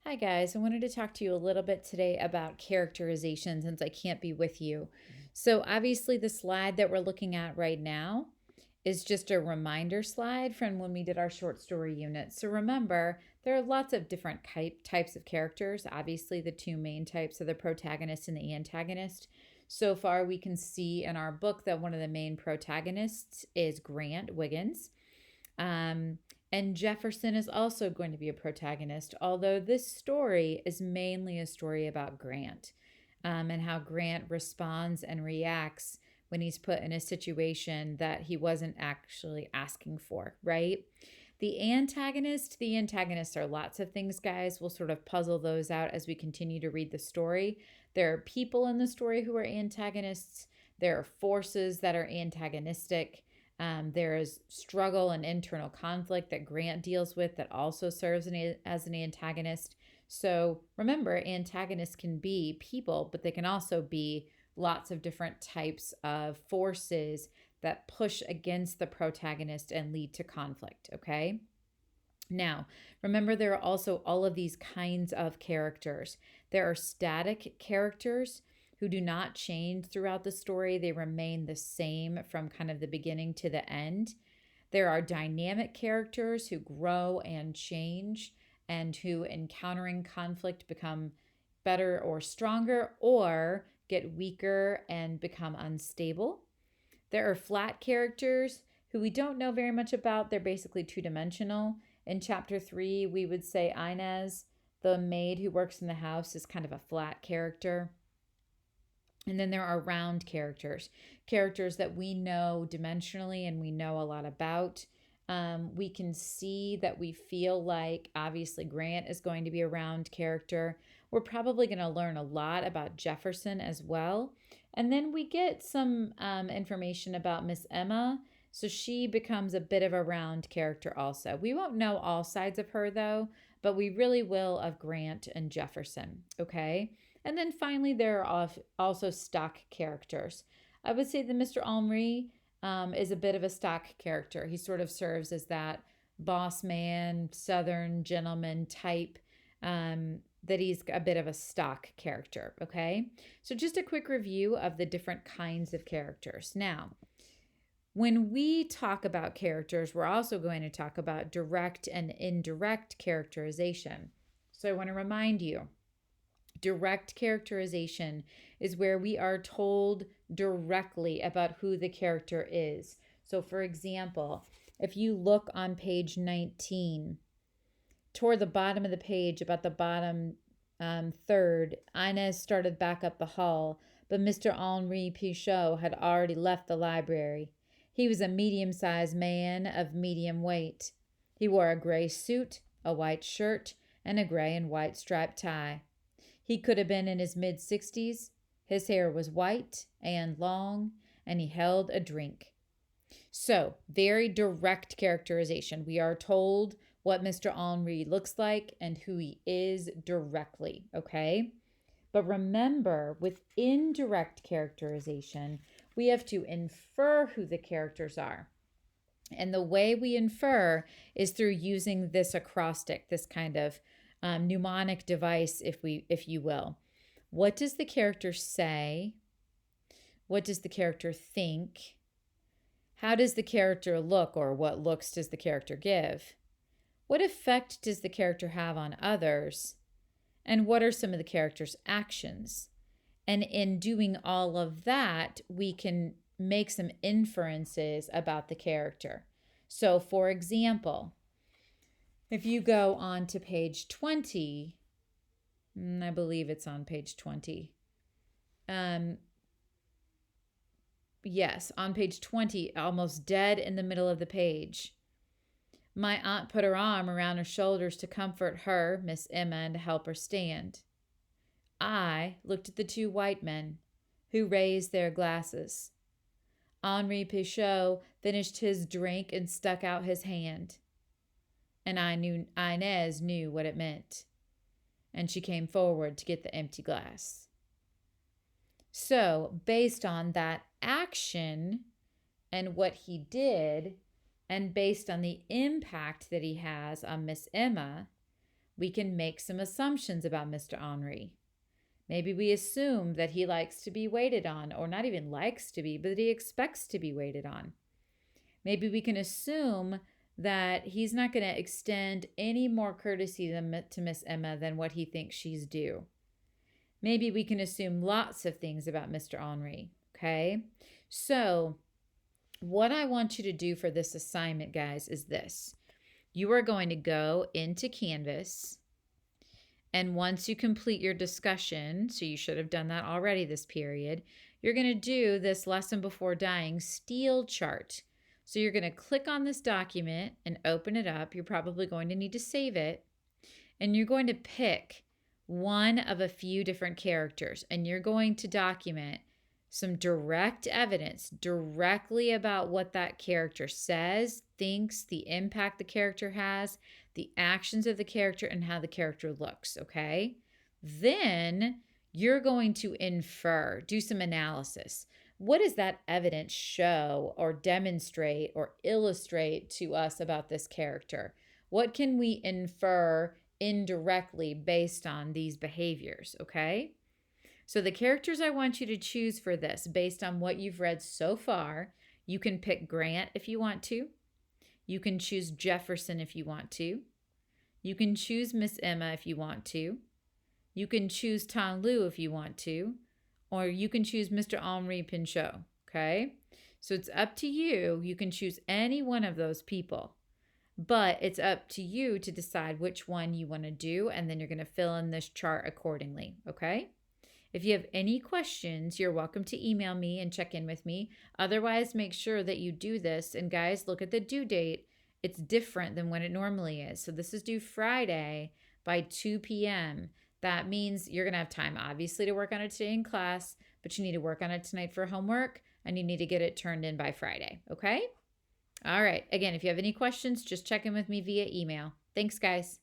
Hi, guys. I wanted to talk to you a little bit today about characterization since I can't be with you. So, obviously, the slide that we're looking at right now is just a reminder slide from when we did our short story unit. So, remember, there are lots of different types of characters. Obviously, the two main types are the protagonist and the antagonist. So far, we can see in our book that one of the main protagonists is Grant Wiggins. Um, and Jefferson is also going to be a protagonist, although this story is mainly a story about Grant and how Grant responds and reacts when he's put in a situation that he wasn't actually asking for, right? The antagonists are lots of things, guys. We'll sort of puzzle those out as we continue to read the story. There are people in the story who are antagonists, there are forces that are antagonistic. There is struggle and internal conflict that Grant deals with that also serves as an antagonist. So remember, antagonists can be people, but they can also be lots of different types of forces that push against the protagonist and lead to conflict, okay? Now, remember, there are also all of these kinds of characters. There are static characters who do not change throughout the story, they remain the same from kind of the beginning to the end. There are dynamic characters who grow and change and who, encountering conflict, become better or stronger or get weaker and become unstable. There are flat characters who we don't know very much about. They're basically two dimensional. In chapter 3, we would say Inez, the maid who works in the house, is kind of a flat character. And then there are round characters, characters that we know dimensionally and we know a lot about. We can see that we feel like obviously Grant is going to be a round character. We're probably going to learn a lot about Jefferson as well. And then we get some information about Miss Emma. So she becomes a bit of a round character also. We won't know all sides of her though, but we really will of Grant and Jefferson, okay? And then finally, there are also stock characters. I would say that Mr. Henri is a bit of a stock character. He sort of serves as that boss man, southern gentleman type, that he's a bit of a stock character, okay? So, just a quick review of the different kinds of characters. Now, when we talk about characters, we're also going to talk about direct and indirect characterization. So, I want to remind you, direct characterization is where we are told directly about who the character is. So, for example, if you look on page 19, toward the bottom of the page, about the bottom third, Inez started back up the hall, but Mr. Henri Pichot had already left the library. He was a medium-sized man of medium weight. He wore a gray suit, a white shirt, and a gray and white striped tie. He could have been in his mid-60s. His hair was white and long, and he held a drink. So, very direct characterization. We are told what Mr. Henri looks like and who he is directly, okay? But remember, with indirect characterization, we have to infer who the characters are. And the way we infer is through using this acrostic, this kind of mnemonic device, if you will. What does the character say? What does the character think? How does the character look, or what looks does the character give? What effect does the character have on others? And what are some of the character's actions? And in doing all of that, we can make some inferences about the character. So, for example, if you go on to page 20, I believe it's on page 20. Yes, on page 20, almost dead in the middle of the page. My aunt put her arm around her shoulders to comfort her, Miss Emma, and to help her stand. I looked at the two white men, who raised their glasses. Henri Pichot finished his drink and stuck out his hand. And Inez knew what it meant. And she came forward to get the empty glass. So, based on that action and what he did, and based on the impact that he has on Miss Emma, We can make some assumptions about Mr. Henri. Maybe we assume that he likes to be waited on, or not even likes to be, but he expects to be waited on. Maybe we can assume that he's not going to extend any more courtesy to Miss Emma than what he thinks she's due. Maybe we can assume lots of things about Mr. Henri, okay? So what I want you to do for this assignment, guys, is this. You are going to go into Canvas, and once you complete your discussion, so you should have done that already this period, you're going to do this lesson before dying steel chart. So you're going to click on this document and open it up. You're probably going to need to save it. And you're going to pick one of a few different characters, and you're going to document some direct evidence directly about what that character says, thinks, the impact the character has, the actions of the character, and how the character looks, okay? Then you're going to infer, do some analysis. What does that evidence show or demonstrate or illustrate to us about this character? What can we infer indirectly based on these behaviors, okay? So the characters I want you to choose for this, based on what you've read so far, you can pick Grant if you want to. You can choose Jefferson if you want to. You can choose Miss Emma if you want to. You can choose Tan Lu if you want to. Or you can choose Mr. Henri Pinchot, okay? So it's up to you. You can choose any one of those people. But it's up to you to decide which one you want to do, and then you're going to fill in this chart accordingly, okay? If you have any questions, you're welcome to email me and check in with me. Otherwise, make sure that you do this. And guys, look at the due date. It's different than when it normally is. So this is due Friday by 2 p.m. That means you're going to have time, obviously, to work on it today in class, but you need to work on it tonight for homework, and you need to get it turned in by Friday, okay? All right. Again, if you have any questions, just check in with me via email. Thanks, guys.